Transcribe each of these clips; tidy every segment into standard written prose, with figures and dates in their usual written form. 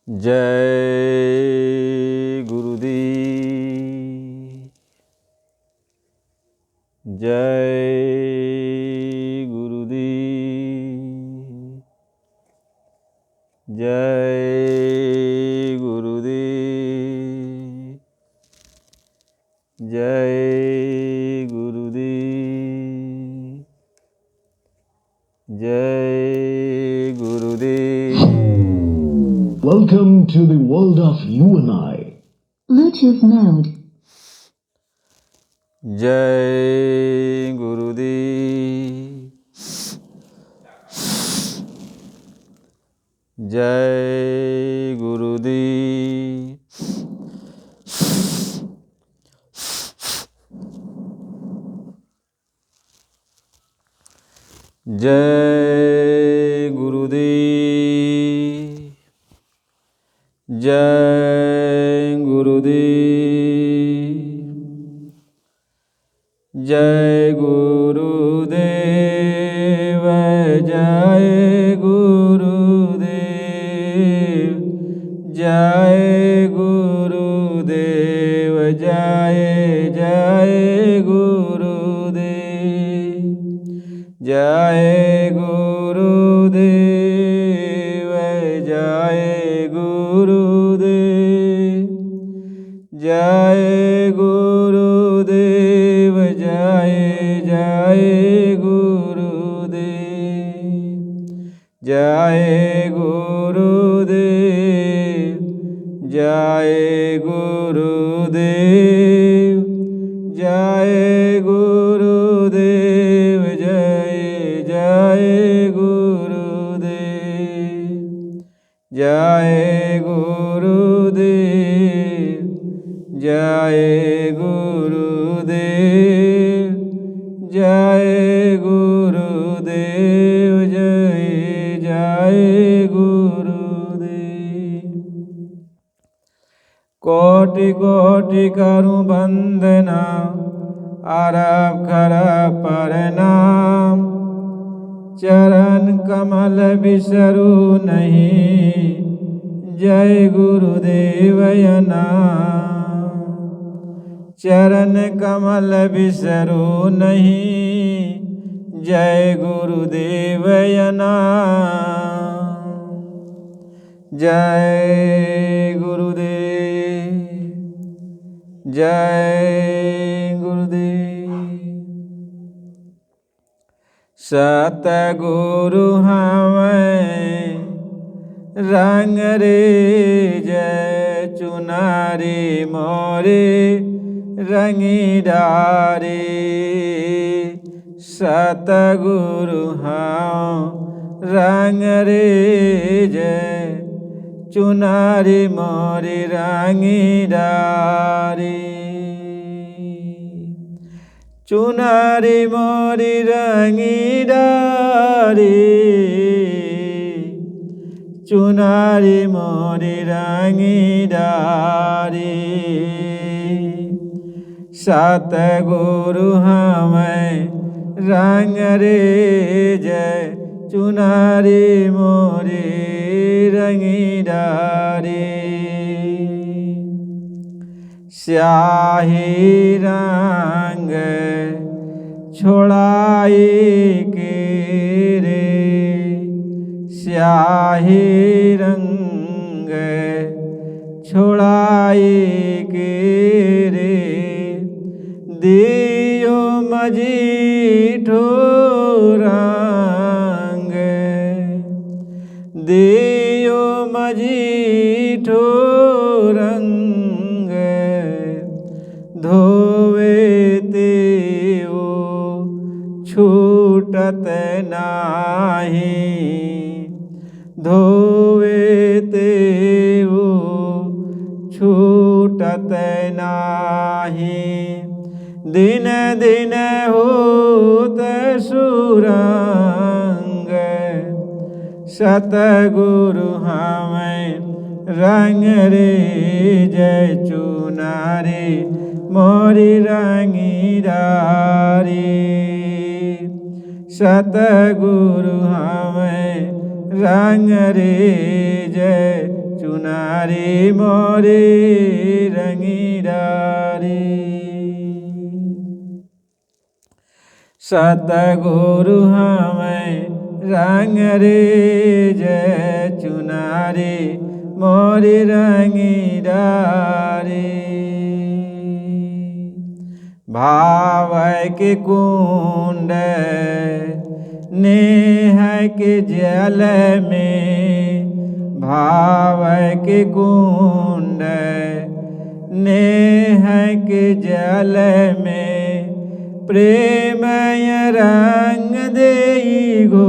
जय गुरुदेव, जय गुरुदेव, जय गुरुदेव, जय गुरुदेव, जय गुरुदेव। Welcome to the world of you and I. Bluetooth mode. जय गुरुदेव, जय गुरुदेव, जय गुरुदेव, जय गुरुदेव, जय गुरुदेव, जय गुरुदेव, जय गुरुदेव, जय जय गुरुदेव, जय गुरुदेव, जय गुरुदेव, जय गुरुदेव, जय जय गुरुदेव, जय गुरुदेव, जय गुरुदेव, जय गुरुदेव, जय जय गुरुदेव, जय गुरुदेव, जय गुरुदेव, जय गुरुदेव, जय जय गुरुदेव। कोटि कोटि करूं वंदना, अरब खरब प्रणाम, चरण कमल बिसरू नहीं, जय गुरुदेव नाम। चरण कमल बिसरू नहीं, जय गुरुदेव नाम। जय गुरुदेव, जय गुरुदेव। सतगुरु हमें रंग रे, जय चुनारी मोरे रंगी डारे। सतगुरु हम रंग रे, जय चुनारी मोरी रंगी डारे। चुनारी मोरी रंगी डारे, चुनारी मोरी रंगी डारे। सतगुरु हमें रंग रे, जय चुनारी मोरी रंगी डारे। स्याही रंग छोड़ाई के रे, स्याही रंग छोड़ाई के रे। दियो मजीठो रंग, दियो मजीठो रंग। धोवे ते ओ छूटत नाही, धोवे ते ओ छूटत नाही। दिन दिन होत सुरंग, सतगुरु हमें रंग रे, जय चुनारी मोरी रंगी डारी। सतगुरु हमें रंग रे, जय चुनारी मोरी रंगी डारी। सतगुरु हमें रंग रे जय चुनारी मोरी रंगी डारी। भाव के कुंड नेह के जल में, भाव के कुंड नेह के जल में, प्रेमय रंग देई गो,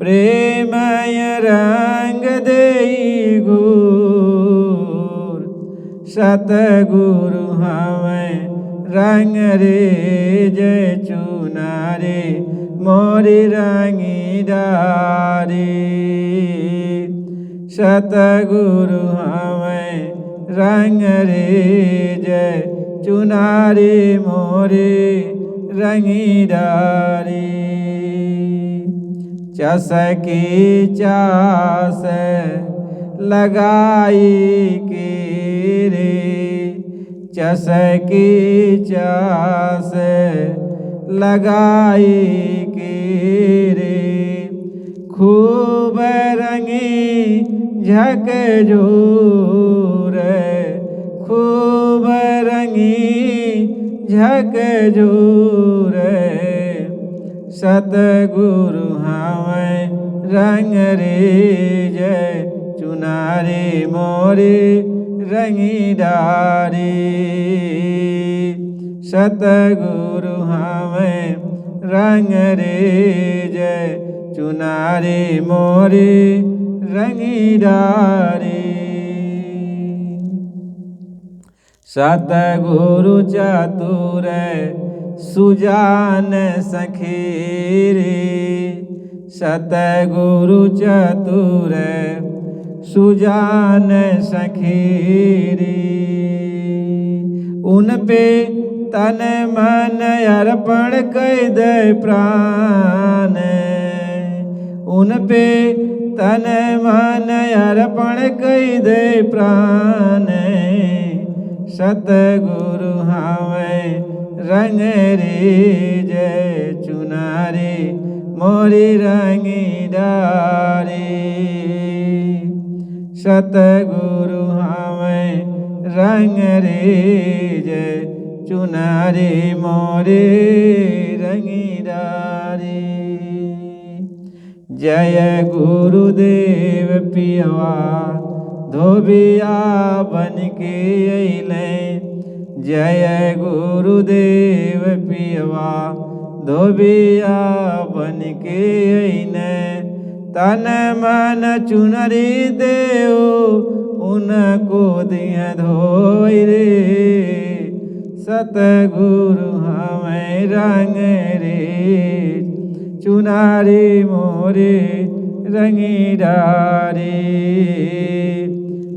प्रेमय रंग देई गो। सतगुरु हमें रंग रे जय चुनारी मोरी रंगी डारी। सतगुरु हमें रंग रे जय चुनारी मोरी रंगी डारी। चसकी चास लगाई के रे, चसकी चास लगाई के रे, खूब रंगी झक जोर, खूब रंगी झक जोर। सतगुरु हमें रंग रे जय चुनारी मोरी रंगी डारी। सतगुरु हमें रंग रे जय चुनारी मोरी रंगी डारी। सतगुरु चतुर सुजान सखीरे, सतगुरु चतुर सुजान सखीरे। उन पे तन मन अर्पण कर दे प्राण, उन पे तन मन अर्पण कर दे प्राण। सतगुरु हमें रंग रे जय चुनारी मोरी रंगी डारी। सतगुरु हमें रंग रे जय चुनारी मोरी रंगी डारी। जय गुरुदेव पियवा धोबिया बन के अइले, जय गुरुदेव पियवा धोबिया बन के अइले। तन मन चुनरी देओ उनको दिया धोई रे। सतगुरु हमें रंग रे चुनारी मोरी रंगी डारी।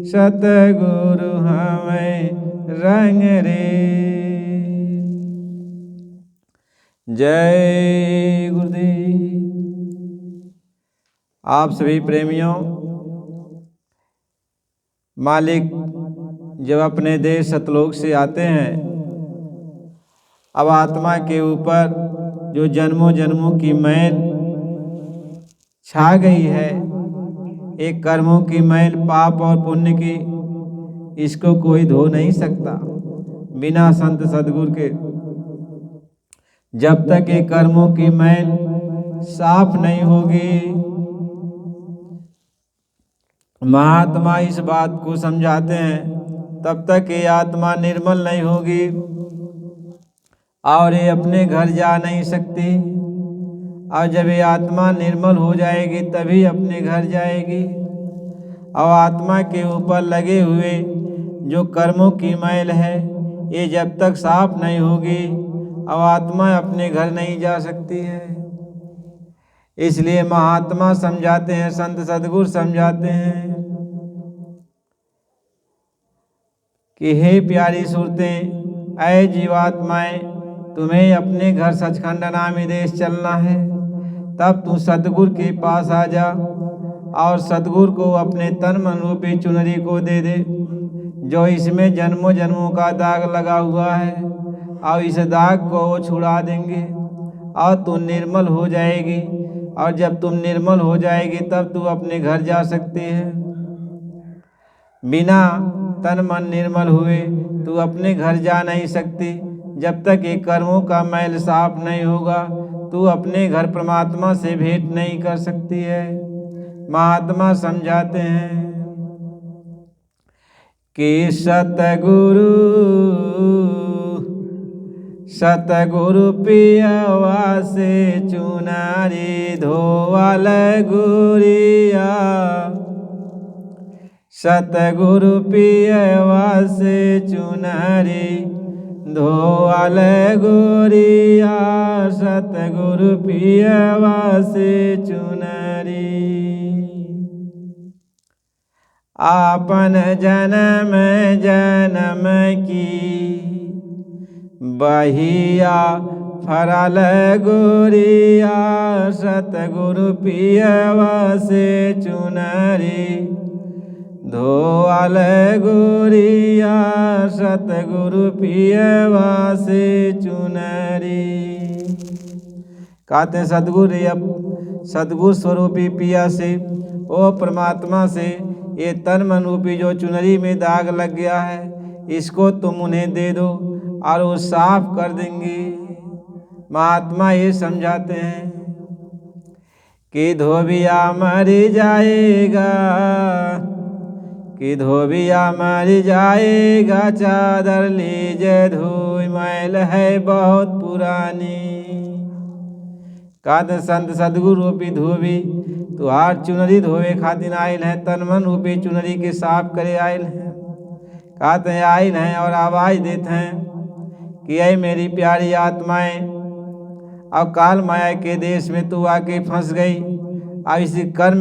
सतगुरु हमें रंग रे। जय गुरुदेव। आप सभी प्रेमियों, मालिक जब अपने देश सतलोक से आते हैं, अब आत्मा के ऊपर जो जन्मों जन्मों की मैल छा गई है, एक कर्मों की मैल, पाप और पुण्य की, इसको कोई धो नहीं सकता बिना संत सद्गुरु के। जब तक ये कर्मों की मैल साफ नहीं होगी, महात्मा इस बात को समझाते हैं, तब तक ये आत्मा निर्मल नहीं होगी और ये अपने घर जा नहीं सकती। और जब ये आत्मा निर्मल हो जाएगी तभी अपने घर जाएगी। और आत्मा के ऊपर लगे हुए जो कर्मों की मैल है, ये जब तक साफ नहीं होगी, अब आत्मा अपने घर नहीं जा सकती है। इसलिए महात्मा समझाते हैं, संत सद्गुरु समझाते हैं कि हे प्यारी सूरतें, ऐ जीवात्माएं, तुम्हें अपने घर सचखंड नामी देश चलना है, तब तू सद्गुरु के पास आ जा और सतगुरु को अपने तन मन रूपी चुनरी को दे दे, जो इसमें जन्मों जन्मों का दाग लगा हुआ है, और इस दाग को वो छुड़ा देंगे और तू निर्मल हो जाएगी। और जब तुम निर्मल हो जाएगी तब तू अपने घर जा सकती है। बिना तन मन निर्मल हुए तू अपने घर जा नहीं सकती। जब तक ये कर्मों का मैल साफ नहीं होगा तू अपने घर परमात्मा से भेंट नहीं कर सकती है। महात्मा समझाते हैं कि सतगुरु पियवा से चुनारी धोवल गुरिया, सतगुरु पियवा से चुनारी धोवल गुरिया, सतगुरु पियवा से चुनारी। आपन जन्म जन्म की बहिया फरल गोरिया, सतगुरु पियवा से चुनरी धोवल गोरिया, सतगुरु पियवा से चुनरी। कहते हैं सतगुरु स्वरूपी पिया से, ओ परमात्मा से ये तन मन रूपी जो चुनरी में दाग लग गया है इसको तुम उन्हें दे दो और वो साफ कर देंगे। महात्मा ये समझाते हैं कि धोबिया मर जाएगा, कि धोबिया मर जाएगा, चादर लीजे धोई मैल है बहुत पुरानी। कहते संत सदगुरु रूपी धोबी तुहार चुनरी धोवे खातिर आयल है, तन मन रूपी चुनरी के साफ करे आयल है। कहते हैं आयल हैं और आवाज देते हैं कि ऐ मेरी प्यारी आत्माएं, अब काल माया के देश में तू आके फंस गई। अब इसी कर्म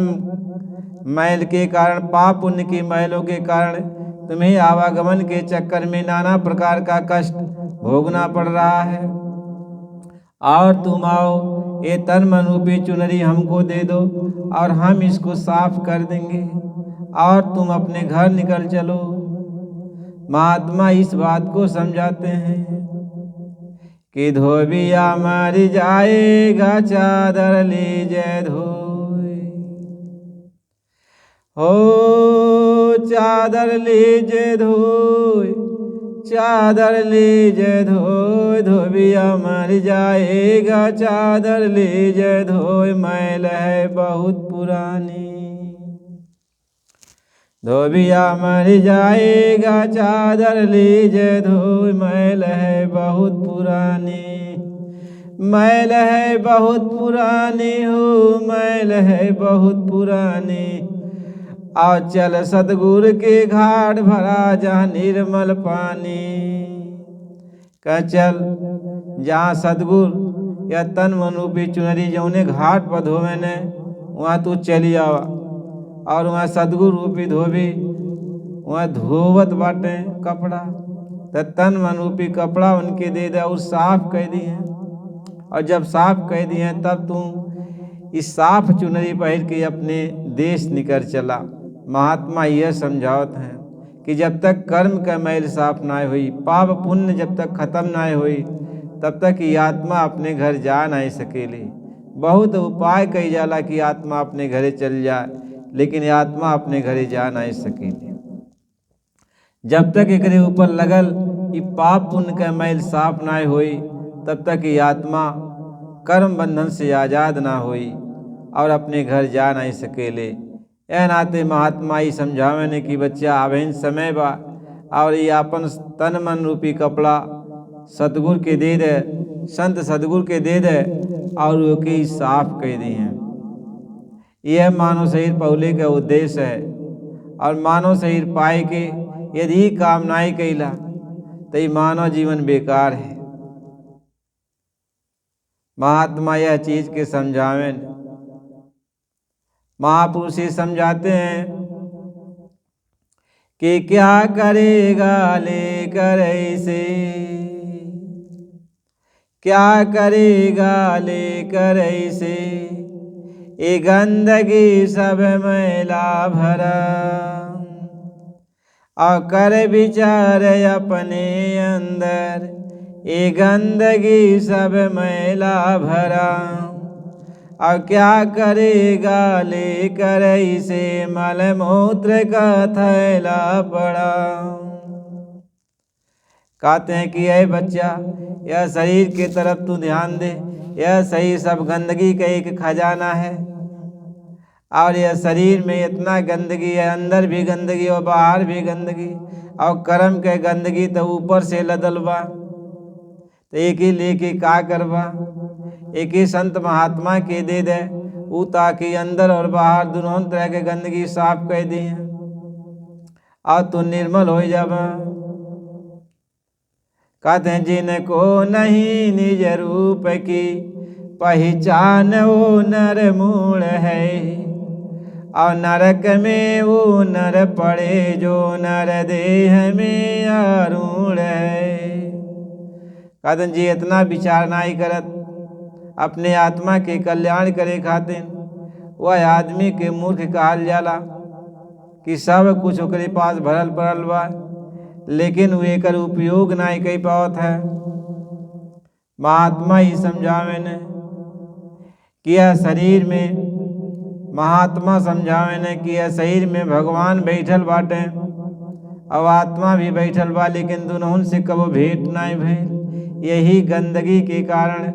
मैल के कारण, पाप पुण्य की मैलों के कारण तुम्हें आवागमन के चक्कर में नाना प्रकार का कष्ट भोगना पड़ रहा है। और तुम आओ ये तन मन रूपी चुनरी हमको दे दो और हम इसको साफ कर देंगे और तुम अपने घर निकल चलो। महात्मा इस बात को समझाते हैं कि धोबिया मर जाएगा, चादर लीजे धोए, हो चादर लीजे धोए, चादर लीजे धोए, धोबिया मर जाएगा, चादर लीजे धोए मैल है बहुत पुरानी। धोबिया मर जाएगा, चादर लीजे धोए मैल है बहुत पुरानी, मैल है बहुत पुरानी हो, मैल है बहुत पुरानी। आओ चल सतगुरु के घाट भरा जहाँ निर्मल पानी। कह चल जहाँ सतगुरु या तन मन रूपी चुनरी जौने घाट पर धोवे ने वहाँ तू चली आवा और वहाँ सतगुरु रूपी धोबी वहाँ धोवत बाटे कपड़ा, तो तन मन रूपी कपड़ा उनके दे दे और साफ कह दिए। और जब साफ कह दिए तब तू इस साफ चुनरी पहन के अपने देश निकल चला। महात्मा यह समझावत हैं कि जब तक कर्म का मैल साफ ना हुई, पाप पुण्य जब तक खत्म ना हुई, तब तक ये आत्मा अपने घर जा नहीं सकेली। बहुत उपाय कही जाला कि आत्मा अपने घरे चल जाए, लेकिन ये आत्मा अपने घरे जा नहीं सकेली। जब तक एकरे ऊपर लगल ये पाप पुण्य का मैल साफ ना हुई, तब तक ये आत्मा कर्म बंधन से आज़ाद ना हुई और अपने घर जा नहीं सकेले। यह नाते महात्मा ही समझावे ने कि बच्चा आवेन समय बा और ये अपन तन मन रूपी कपड़ा सतगुरु के दे दे, संत सतगुरु के दे दे और वो की साफ कह दी हैं। यह मानव शरीर पौले का उद्देश्य है और मानव शरीर पाए के यदि काम नहीं कैला तो ये मानव जीवन बेकार है। महात्मा यह चीज के समझावें। महापुरुष समझाते हैं कि क्या करेगा लेकर ऐसे, क्या करेगा लेकर ऐसे, ये गंदगी सब मैला भरा। और कर विचार अपने अंदर, ये गंदगी सब मैला भरा। और क्या करेगा लेकर इसे मल मूत्र का थैला पड़ा। कहते हैं कि ऐ बच्चा, यह शरीर की तरफ तू ध्यान दे। यह शरीर सब गंदगी का एक खजाना है। और यह शरीर में इतना गंदगी है, अंदर भी गंदगी और बाहर भी गंदगी। और कर्म के गंदगी तो ऊपर से लदल बा। तो एक ही लेके का करबा, एक ही संत महात्मा के दे दे ऊ, ताकि अंदर और बाहर दोनों तरह के गंदगी साफ कर दी और तू निर्मल हो जाबा। कहते हैं जिनको नहीं निज रूप की पहचान वो नर मूढ़ है। और नरक में वो नर पड़े जो नर देह में आरूढ़ है। कहते जी इतना विचार नहीं करत अपने आत्मा के कल्याण करे खातिर, वह आदमी के मूर्ख कहल जाला कि सब कुछ ओकरे पास भरल पड़ल बा, लेकिन वो एकर उपयोग नहीं कर पावत है। महात्मा ही समझावे ने कि यह शरीर में, महात्मा समझावे ने कि यह शरीर में भगवान बैठल बाटे और आत्मा भी बैठल बा, लेकिन दोनों से कबो भेंट नहीं भइल। यही गंदगी के कारण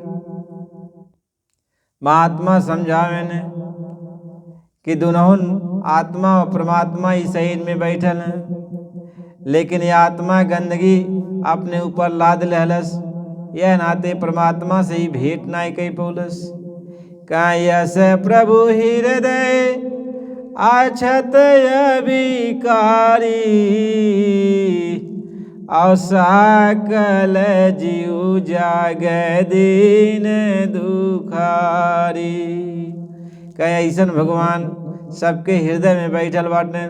महात्मा समझावे ने कि दोनों आत्मा और परमात्मा ही शरीर में बैठल हैं, लेकिन यह आत्मा गंदगी अपने ऊपर लाद लहलस। यह नाते परमात्मा से ही भेंट नहीं कई पौलस। कायस प्रभु हृदय अछत अभिकारी। और सकल जीव जाग दीन दुखारी। कहे ऐसन भगवान सबके हृदय में बैठल बाटे,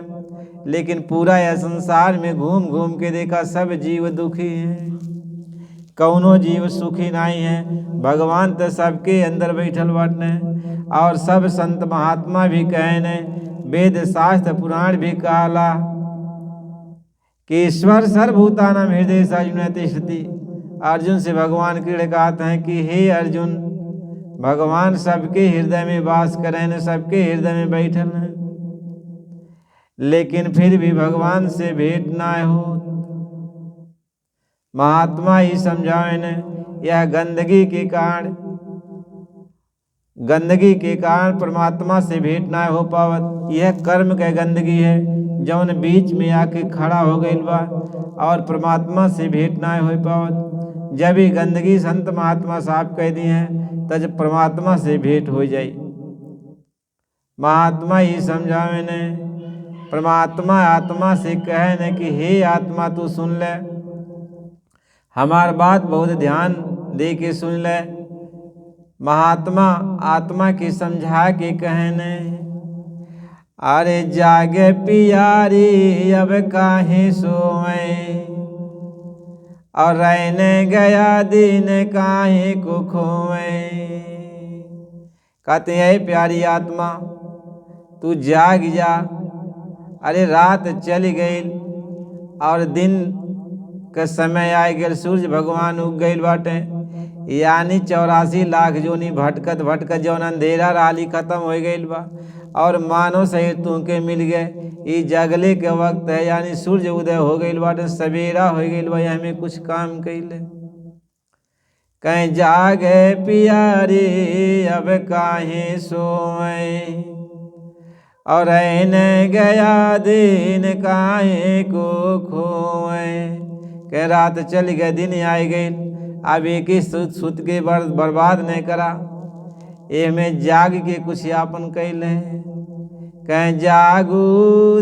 लेकिन पूरा यह संसार में घूम घूम के देखा सब जीव दुखी हैं, कौनो जीव सुखी नहीं है। भगवान तो सबके अंदर बैठल बाटे। और सब संत महात्मा भी कहने, वेद शास्त्र पुराण भी कहला कि ईश्वर सर्वभूतानां हृदय अर्जुन तिष्ठति। अर्जुन से भगवान कृष्ण कहते हैं कि हे अर्जुन, भगवान सबके हृदय में वास करें, सबके हृदय में बैठल हैं, लेकिन फिर भी भगवान से भेंट ना हो। महात्मा ही समझावे ने यह गंदगी के कारण परमात्मा से भेंट ना हो पावत। यह कर्म के गंदगी है जौन बीच में आके खड़ा हो गई बा और परमात्मा से भेंट ना हो पावत। जब ये गंदगी संत महात्मा साफ कह दी है तब परमात्मा से भेंट हो जाई। महात्मा ही समझावे ने, परमात्मा आत्मा से कहे ने कि हे आत्मा तू सुन ले, हमार बात बहुत ध्यान दे के सुन ले। महात्मा आत्मा की समझा के कहने, अरे जागे पियारी अब काहे सोए। और रहने गया दिन काहे को खोए। कहते हैं प्यारी आत्मा तू जाग जा। अरे रात चली गई और दिन के समय आ गए, सूर्य भगवान उग गई बाटे। यानी 84 लाख जोनी भटकत भटकत जौन अंधेरा राली खत्म हो गई बा और मानव शरीर तुमके मिल गए। ये जगले के वक्त है, यानी सूर्य उदय हो गई बाटे, सवेरा हो गई बा, हमें कुछ काम कैले। कहीं जागे पियारे अब काहे सोए। और रहने गया दिन काहे को खोए। कह रात चली गई दिन आई गई, अब एक ही सुत के बर्बाद नहीं करा, ये में जाग के कुछ यापन कैले। कह जागू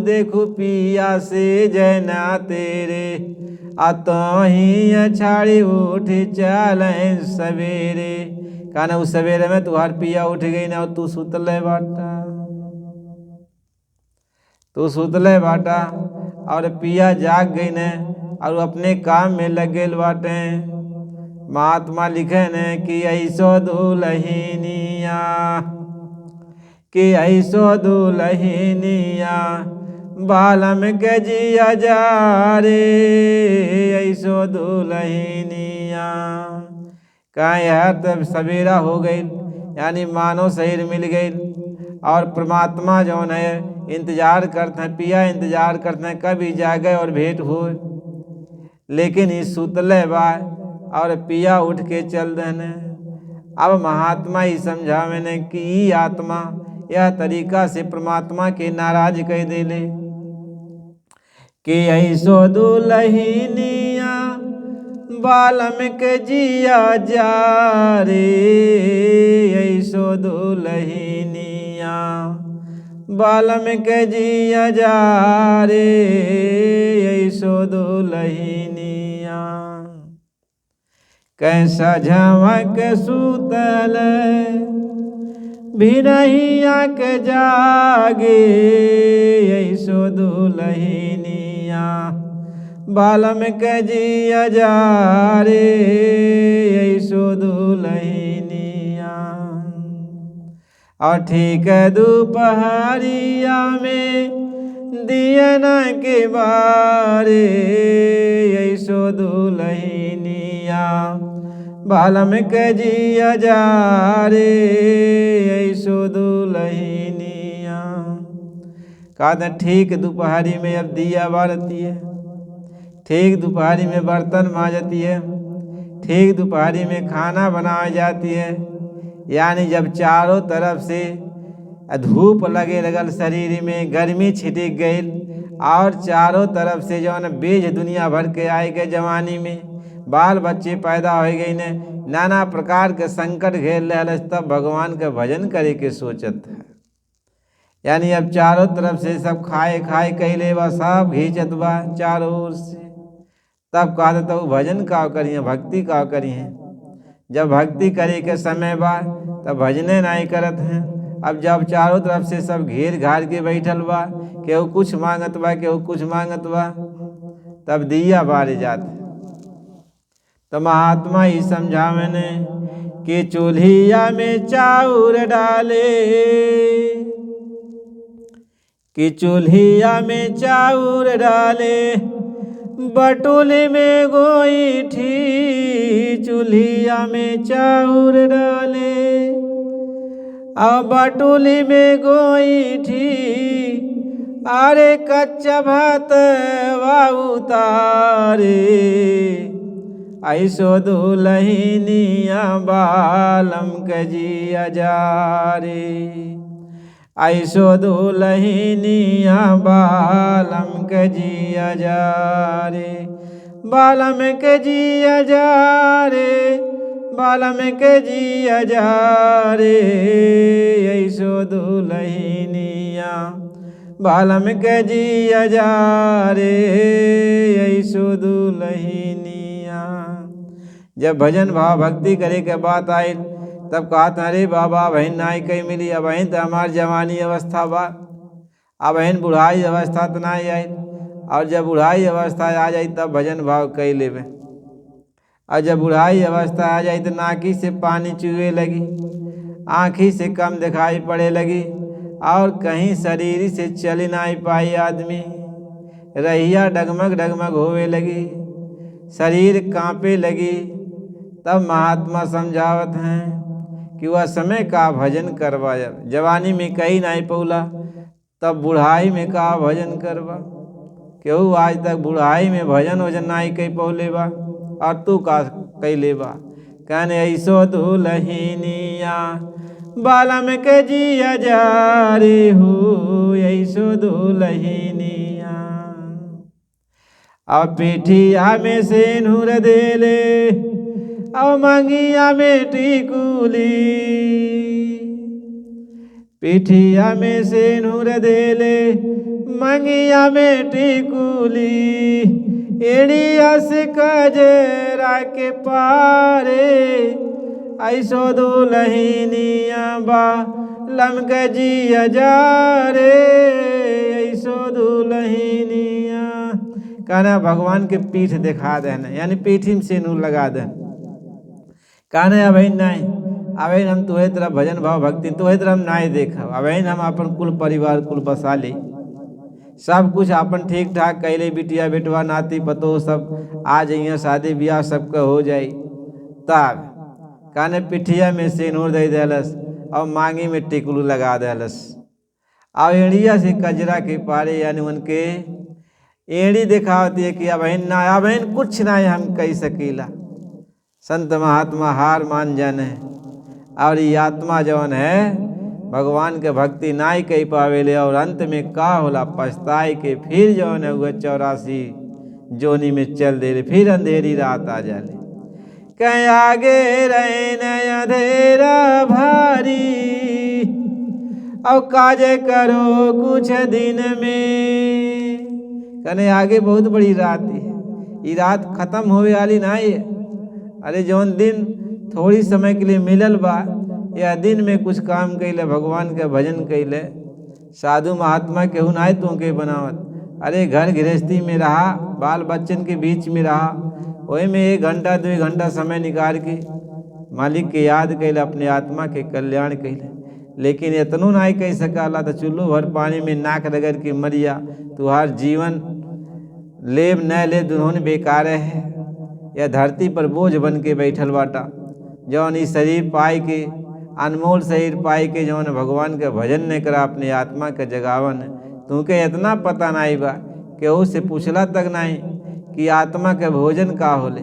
देखू पिया से जैना तेरे, तो ही छाड़ी उठ चले सवेरे। कहना उस सवेरे में तुहार पिया उठ गई ना और तू सुतले बाटा, तू सुतले बाटा और पिया जाग गई ने और अपने काम में लग गए बाटे। महात्मा लिखे ने कि ऐसो दुलहिनिया कि ऐसो दुलहिनिया बालम के जिया जा रे, ऐसो दुलहिनिया। कहाँ यार तब सवेरा हो गई, यानी मानव शरीर मिल गई और परमात्मा जौन है इंतजार करते हैं, पिया इंतजार करते हैं कभी जागे और भेंट हो। लेकिन इस सुतले बा और पिया उठ के चल देने। अब महात्मा ही समझा मैंने कि ई आत्मा यह तरीका से परमात्मा के नाराज कह देले कि ऐसो दुलहिनिया बालम के जिया जा रे, ऐसो दुलहिनिया बालम के जिया जा रे, ऐसो दुलहिनिया। कैसा झमक सुतल भी नहीं आके जागे, ऐसो दुलहिनिया बालम के जिया जा रे, ऐसो दुलहिनिया। और ठीक दोपहरिया में दियना के बारे, ऐसो दुलहिनिया बालम के जिया जा रे, ऐसो दुलहिनिया। कहा ठीक दोपहरी में अब दिया बारती है, ठीक दोपहरी में बर्तन मांजती है, ठीक दोपहरी में खाना बनाई जाती है। यानी जब चारों तरफ से धूप लगे लगल, शरीर में गर्मी छिटक गई और चारों तरफ से जो है बीज दुनिया भर के आए गए, जवानी में बाल बच्चे पैदा हो गई ने, नाना प्रकार के संकट घेर रहे, तब भगवान का भजन करे के सोचत है। यानी अब चारों तरफ से सब खाए खाए कहले बा, सब घींचत बा चारों ओर से। तब कहते तो भजन का करिए, भक्ति का करिए। जब भक्ति करे के समय बा तब भजने नहीं करत हैं। अब जब चारों तरफ से सब घेर घार के बैठल बा, केहू कुछ मांगत बा, केहू कुछ मांगत बा, तब दिया बारे जाते। तो महात्मा ही समझा मैंने कि चूल्हिया में चाउर डाले, कि चूल्हिया में चाउर डाले, बटुले में गोईठी, चूल्हिया में चाउर डाले और बटुली में गोईठी। अरे कच्चा भात उतारे, ऐसो दुलहिनिया बालम के जिया जा रे, ऐसो दुलहिनिया बालम के जिया जा रे, बालम के जिया जा रे, बालम के जिया जा रे, ऐसो दुलहिनिया बालम के जिया जा रे, ऐसो दुलहिनिया। जब भजन भाव भक्ति करे के बात आई तब कहत अरे बाबा बहन नाई कहीं मिली, अब बहन तो हमार जवानी अवस्था बा, अब बहन बुढ़ाई अवस्था तो नहीं आई। और जब बुढ़ाई अवस्था आ जाए तब भजन भाव कई लेवे। और जब बुढ़ाई अवस्था आ जाए तो नाकी से पानी चूहे लगी, आँखी से कम दिखाई पड़े लगी और कहीं शरीर से चल नहीं पाई आदमी, रहिया डगमग डगमग होवे लगी, शरीर कांपे लगी। तब महात्मा समझावत हैं कि वह समय का भजन करवा, जवानी में कहीं नहीं पौला तब बुढ़ाई में का भजन करवा। केहू आज तक बुढ़ाई में भजन वजन नहीं कही पौले बा और तू का कैले बा। कहने ऐसो दुलहिनिया बालम के जिया जा रे हो, ऐसो दुलहिनिया। अब पीठिया में सेनुर देले और मंगिया में टिकुली, पीठिया में सेनुर देले मंगिया में टिकुली, एड़िया से कजरा के पारे, ऐसो दुलहिनिया बालम के जिया जा रे, ऐसो दुलहिनिया। कहना भगवान के पीठ दिखा देना, यानी पीठी में सेनुर लगा देना। कहना अब नहीं अब हम तुम्हें तरह भजन भाव भक्ति तुम्हें तरह हम नाय देखब, अब हम अपन कुल परिवार कुल बसा ली, सब कुछ अपन ठीक ठाक कैले, बिटिया बेटवा नाती पतो सब आ जाइए, शादी ब्याह सबका हो जाई। तब काने पिठिया में सिंदूर दे देलस और मांगी में टिकलू लगा देलस, और एड़िया से कजरा के पारे यानी उनके एड़ी दिखावती है कि अब कुछ ना हम कह सकीला। संत महात्मा हार मान जाने, और ये आत्मा जौन है भगवान के भक्ति नाई कह पावेले, और अंत में का होला पछताए के फिर जौन है वह 84 जोनी में चल दे, फिर अंधेरी रात आ जाले। कहीं आगे रहे न अंधेरा भारी, और काजे करो कुछ दिन में। कने आगे बहुत बड़ी रात है, ये रात खत्म होवे वाली नहीं है। अरे जौन दिन थोड़ी समय के लिए मिलल बा, या दिन में कुछ काम कैले, भगवान के भजन कैले, साधु महात्मा केहू नाय तो के बनावत। अरे घर गृहस्थी में रहा, बाल बच्चन के बीच में रहा, वही में 1 घंटा 2 घंटा समय निकाल के मालिक के याद कैले, अपने आत्मा के कल्याण कैले। लेकिन इतनो नाय कह सकाला तो चुल्लू भर पानी में नाक रगड़ के मरिया, तुहार जीवन लेब न ले दुनों बेकार है, या धरती पर बोझ बन के बैठल बाटा। जौन ई शरीर पाई के, अनमोल शरीर पाई के जौन भगवान के भजन नहीं करा, अपने आत्मा के जगावन, तुमके इतना पता नहीं बा केहू से पूछला तक नहीं कि आत्मा के भोजन का होले।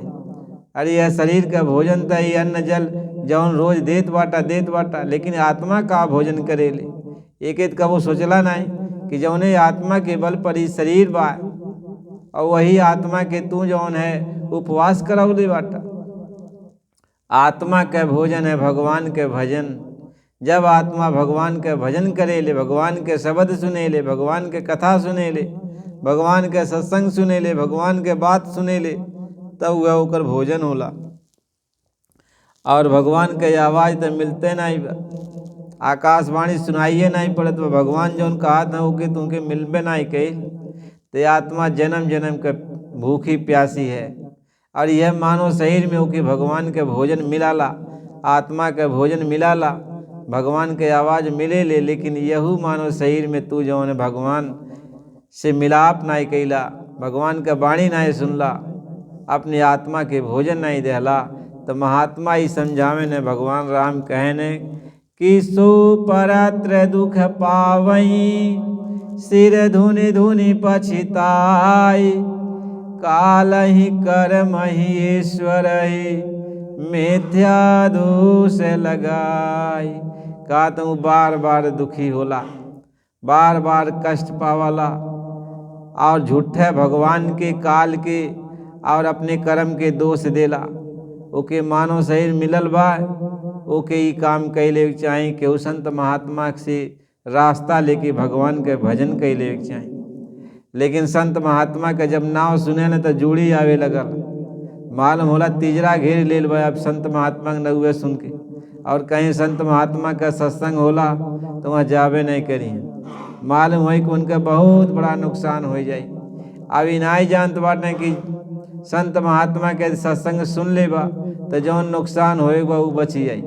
अरे यह शरीर का भोजन तो ये अन्न जल जौन रोज देत बाटा, लेकिन आत्मा का भोजन करेले। एक कबो सोचला नहीं कि जौने आत्मा के बल पर ही शरीर बा, और वही आत्मा के तू जौन है उपवास करौले बाटा। आत्मा के भोजन है भगवान के भजन। जब आत्मा भगवान के भजन करेले, भगवान के शब्द सुनेले, भगवान के कथा सुनेले, भगवान के सत्संग सुनेले, भगवान के बात सुनेले, तब वह ओकर भोजन होला। और भगवान के आवाज़ तो मिलते नहीं बा, आकाशवाणी सुनाइए नहीं पड़त बा। भगवान जौन कहा था ओके तुमके मिलबे नहीं कही, तो आत्मा जन्म जन्म के भूखी प्यासी है। और यह मानो शरीर में ओके भगवान के भोजन मिलाला, आत्मा के भोजन मिलाला, भगवान के आवाज़ मिले ले, लेकिन यहू मानो शरीर में तू जौन भगवान से मिलाप नहीं कैला, भगवान का वाणी नहीं सुनला, अपनी आत्मा के भोजन नहीं देहला। तो महात्मा ही समझावे ने, भगवान राम कहने कि सो परत्र दुख पावई, सिर धुनि धुनि पछिताई, काल ही कर्म ही ईश्वर ही मिथ्या दोष लगाई। का तुम बार बार दुखी होला, बार बार कष्ट पावाला, और झूठे भगवान के काल के और अपने कर्म के दोष देला। ओके मानो शरीर मिलल बा, ओके ही काम कैले चाही, केहू संत महात्मा से रास्ता लेके भगवान के भजन कैले चाही। लेकिन संत महात्मा के जब नाव सुने न तो जूड़ी आवे लगल, मालूम होला तीजरा घेर लेल बा। अब संत महात्मा के नउए सुन के, और कहीं संत महात्मा का सत्संग होला तो वहाँ जावे नहीं करी, मालूम हो कि उनका बहुत बड़ा नुकसान हो जाए। अब इनाई जानत बाटे कि संत महात्मा के सत्संग सुन ले बा तो जौन नुकसान होएगा वो बची जाई,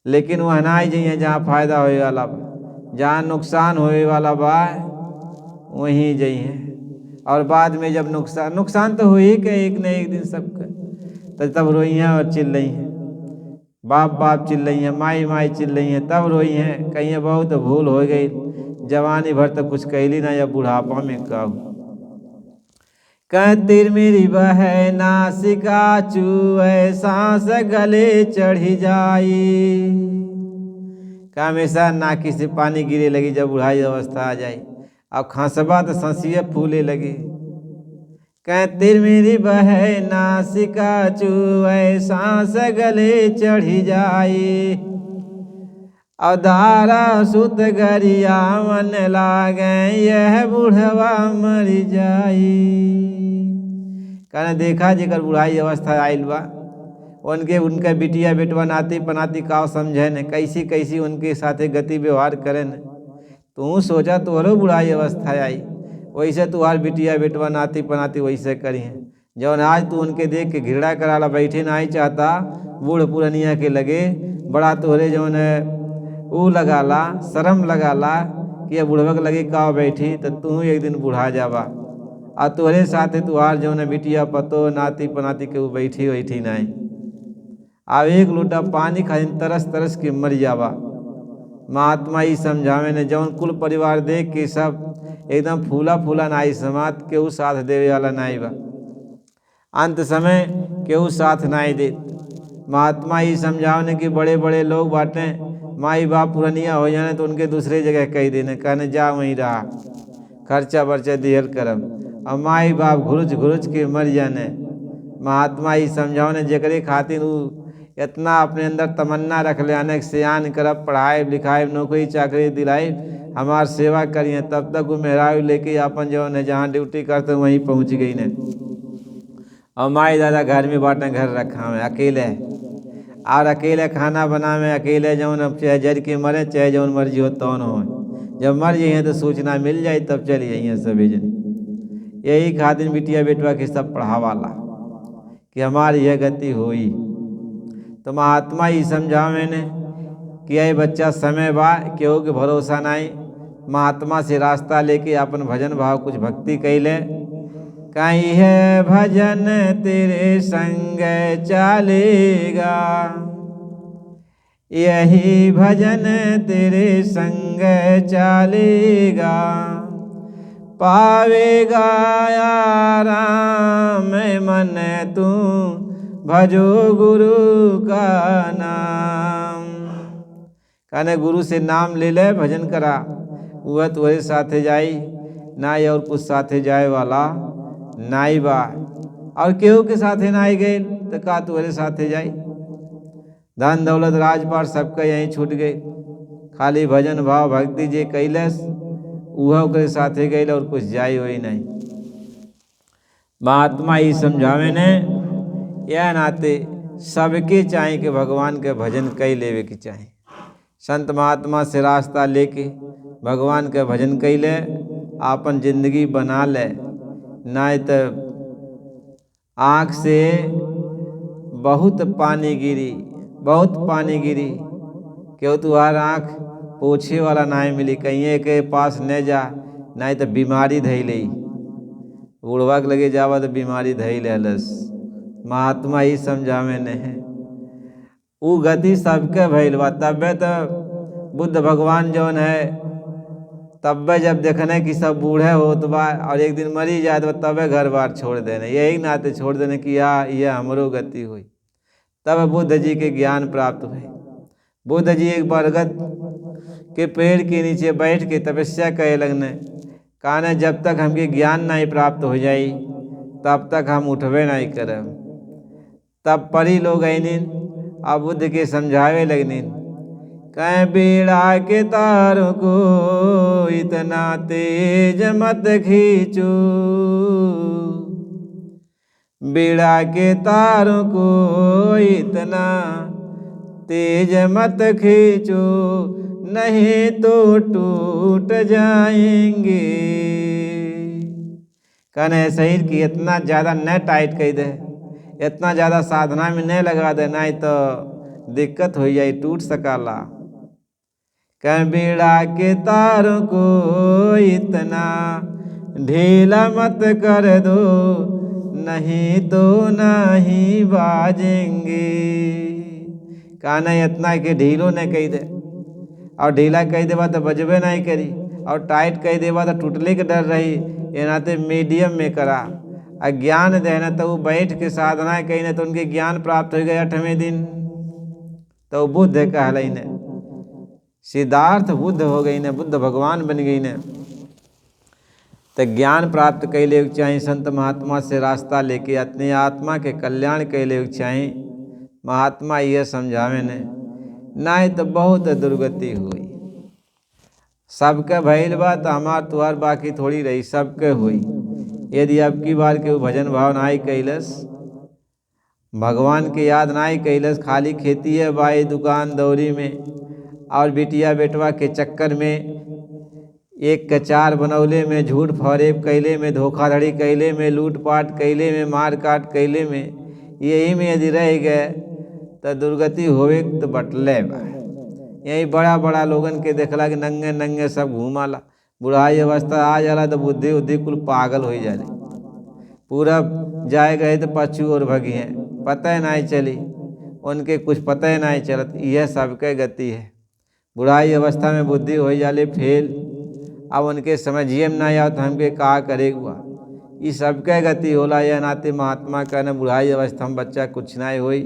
लेकिन वह नाई जाइए जहाँ फायदा होए वाला बा, जहाँ नुकसान होए वाला बा वहीं जाइए। और बाद में जब नुकसान तो हो ही के एक न एक दिन सबका, तो तब रोई हैं और चिल्ल रही हैं, बाप बाप चिल्ल रही हैं, माई माई चिल्ल रही हैं, तब रोई हैं कहीं बहुत भूल हो गई, जवानी भर तो कुछ कहली ना, या बुढ़ापा में कहूँ। कहतिर मेरी बह नासिका चूए सांस गले चढ़ी जाई, का हमेशा नाकी से पानी गिरे लगी जब बुढ़ाई अवस्था आ जाए, अब खांसबा तो सांसिया फूले लगी। कहतिर मेरी बह नासिका चूए सांस गले चढ़ी जाई, और धारा सुत गरिया मन लागे यह बुढ़वा मर जाई। कहने देखा जेकर बुढ़ाई अवस्था आयल बा, उनके बिटिया बेटवा नाती पनाती का समझे न, कैसी कैसी उनके साथे गति व्यवहार करे न। तू सोचा तोहरो बुढ़ाई अवस्था आई, वैसे तुहार बिटिया बेटवा नाती पनाती वैसे करी हैं। जौन आज तू उनके देख के घृणा कराला बैठे ना ही चाहता, बूढ़ पुरनिया के लगे बड़ा तोहरे जौन है ऊ लगाला, शर्म लगाला कि अब बुढ़वक लगे का बैठी तो तू एक दिन बुढ़ा जावा और तोहरे साथे तुहार जौन है बिटिया पतो नाती पनाती के वो बैठी नहीं। अब एक लोटा पानी खातिर तरस तरस के मर जावा। महात्मा ही समझावे ने जौन कुल परिवार देख के सब एकदम फूला फूला नाई समात केहू साथ देवे वाला नाई बा, अंत समय केहू साथ नाई दे। महात्मा ही समझावने कि बड़े बड़े लोग बाटे, माई बाप पुरनिया हो जाने तो उनके दूसरे जगह कह देने, कहने जा वहीं रहा, खर्चा वर्चा दिहल करम, और माई बाप घुरुच घुरुच के मर जाने। महात्मा ही समझावने जकरे खातिर इतना अपने अंदर तमन्ना रख ले आने सियान करब, पढ़ाई लिखाई नौकरी चाकरी दिलाई, हमार सेवा करिए, तब तक वो मेहरारू लेके अपन जो है जहाँ ड्यूटी करते वहीं पहुँच गई ने। और माई दादा घर में बाटे, घर रखा में अकेले और अकेले खाना बनावे, अकेले जौन अब चाहे जर के मरे चाहे जौन मर्जी हो तौन हो, जब मर जाइए तो सूचना मिल जाए तब चली जाइए सभी जन। यही खातिर बिटिया बेटवा के सब पढ़ावाला कि हमारी यह गति हुई। तो महात्मा ही समझावे ने कि यही बच्चा समय बा, केहू के भरोसा नहीं, महात्मा से रास्ता लेके अपन भजन भाव कुछ भक्ति कैले। कहीं है भजन तेरे संग चलेगा, यही भजन तेरे संग चलेगा, पावेगा आराम मन तू भजो गुरु का नाम। कहने गुरु से नाम ले ले, भजन करा, वह तुम्हारे साथे जाई नाई और कुछ साथे जाए वाला नाई बा, और केहू के साथे नाई गए तो का तुम्हारे साथे जाई। धन दौलत राजपाट सबका यहीं छूट गई, खाली भजन भाव भक्ति जे कैलस वह ओकरे साथे गई और कुछ जाई हुई नहीं। महात्मा ही समझावे ने यह नाते सबके चाहे कि भगवान के भजन कई लेवे के चाहे। संत महात्मा से रास्ता लेके भगवान के भजन कई ले, आपन जिंदगी बना ले, नहीं तो आँख से बहुत पानी गिरी, बहुत पानी गिरी, क्यों तुम्हार आँख पोछे वाला नहीं मिली, कहीं के पास न जा, नहीं तो बीमारी धई ले, बुढ़वा के लगे जावा तो बीमारी धई ले हलस। महात्मा ही समझावे ने उ गति सबके भइल बा। तबे तो बुद्ध भगवान जौन है तब जब देखने कि सब बूढ़े होत बा और एक दिन मरी जाए तो तबे घर बार छोड़ देने, यही नाते छोड़ देने कि यह हमरो गति हुई। तब बुद्ध जी के ज्ञान प्राप्त हुए। बुद्ध जी एक बरगद के पेड़ के नीचे बैठ के तपस्या करे लगने, कहने जब तक हमके ज्ञान नहीं प्राप्त हो जाई तब तक हम उठबे नहीं करब। तब परी लोग आइनिन और बुद्ध के समझावे लगनिन, कहीं बेड़ा के तारों को इतना तेज मत खींचो, बेड़ा के तारों को इतना तेज मत खींचो, नहीं तो टूट जाएंगे। कहने शरीर की इतना ज़्यादा न टाइट कर दे, इतना ज़्यादा साधना में न लगा दे, नहीं तो दिक्कत हो जाए, टूट सकाला। कहीं बेड़ा के तारों को इतना ढीला मत कर दो, नहीं तो नहीं बाजेंगे। कहना इतना कि ढीलो न कह दे, और ढीला कह देवा तो बजबे नहीं करी, और टाइट कह देवा तो टूटने के डर रही। ये नाते मीडियम में करा। ज्ञान देना तो वो बैठ के साधना कही न तो उनके ज्ञान प्राप्त हो गए 8वें दिन, तो बुद्ध कहलाई ने, सिद्धार्थ बुद्ध हो गई ने, बुद्ध भगवान बन गई ने। तो ज्ञान प्राप्त कैले चाहिए, संत महात्मा से रास्ता लेके अपने आत्मा के कल्याण कैले चाहिए। महात्मा यह समझावे ने, नहीं तो बहुत दुर्गति हुई। सबके भइल बा तो हमार तुहार बाकी थोड़ी रही, सबके हुई। यदि अब की बार के भजन भाव नाई कैलस, भगवान के याद नाई कैलस, खाली खेती है बाई दुकान दौरी में और बिटिया बेटवा के चक्कर में एक के चार बनौले में, झूठ फरेब कैले में, धोखाधड़ी कैले में, लूटपाट कैले में, मार काट कैले में, यही में यदि रह गए तो दुर्गति होवे तो बटले बा। यही बड़ा बड़ा लोगन के देखला कि नंगे नंगे सब घूमाला, बुढ़ाई अवस्था आ जाला तो बुद्धि उद्धि कुल पागल हो जाले, पूरब जाए गए तो पछू और भगिए, पता नहीं चली उनके, कुछ पता ही नहीं चलत। यह सबके गति है। बुढ़ाई अवस्था में बुद्धि हो जाले फेल, अब उनके समझिए में नहीं आओ तो हमके का करेगा। ये सबके गति होला। यह नाते महात्मा कहने बुढ़ाई अवस्था में बच्चा कुछ नहीं होई।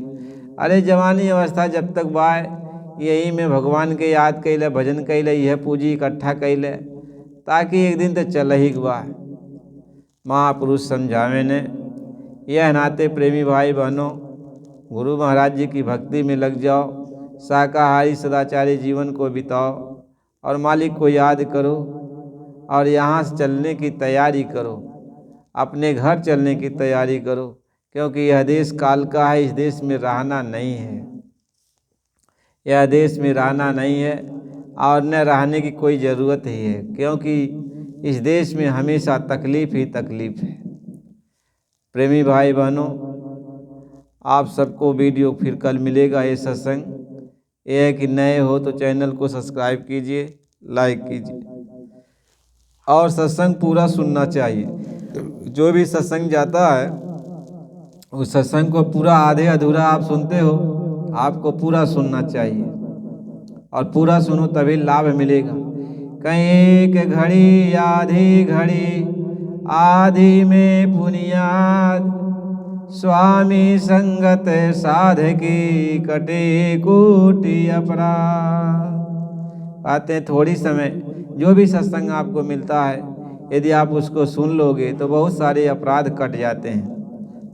अरे जवानी अवस्था जब तक बाय यही में भगवान के याद कैले, भजन कैले, यह पूजी इकट्ठा कैले, ताकि एक दिन तो चल ही बा। महापुरुष समझावे ने। यह नाते प्रेमी भाई बहनों, गुरु महाराज जी की भक्ति में लग जाओ, शाकाहारी सदाचारी जीवन को बिताओ और मालिक को याद करो और यहाँ से चलने की तैयारी करो, अपने घर चलने की तैयारी करो, क्योंकि यह देश काल का है। इस देश में रहना नहीं है, यह देश में रहना नहीं है और न रहने की कोई ज़रूरत ही है, क्योंकि इस देश में हमेशा तकलीफ़ ही तकलीफ़ है। प्रेमी भाई बहनों, आप सबको वीडियो फिर कल मिलेगा। ये सत्संग ये है कि नए हो तो चैनल को सब्सक्राइब कीजिए, लाइक कीजिए और सत्संग पूरा सुनना चाहिए। जो भी सत्संग जाता है उस सत्संग को पूरा आधे अधूरा आप सुनते हो, आपको पूरा सुनना चाहिए और पूरा सुनो तभी लाभ मिलेगा। कहीं एक घड़ी आधी घड़ी, आधी में पुनियाद, स्वामी संगत साधकी, कटे कोटि अपराध। आते हैं थोड़ी समय जो भी सत्संग आपको मिलता है, यदि आप उसको सुन लोगे तो बहुत सारे अपराध कट जाते हैं,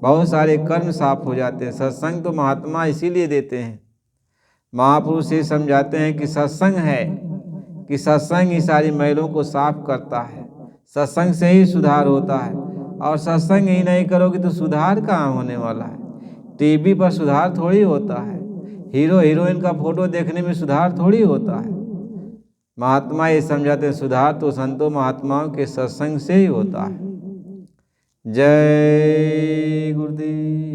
बहुत सारे कर्म साफ हो जाते हैं। सत्संग तो महात्मा इसीलिए देते हैं, महापुरुष ये समझाते हैं कि सत्संग है कि सत्संग ही सारी मैलों को साफ करता है, सत्संग से ही सुधार होता है। और सत्संग ही नहीं करोगे तो सुधार कहाँ होने वाला है। टीवी पर सुधार थोड़ी होता है, हीरो हीरोइन का फोटो देखने में सुधार थोड़ी होता है। महात्मा ये समझाते हैं सुधार तो संतों महात्माओं के सत्संग से ही होता है। जय गुरुदेव।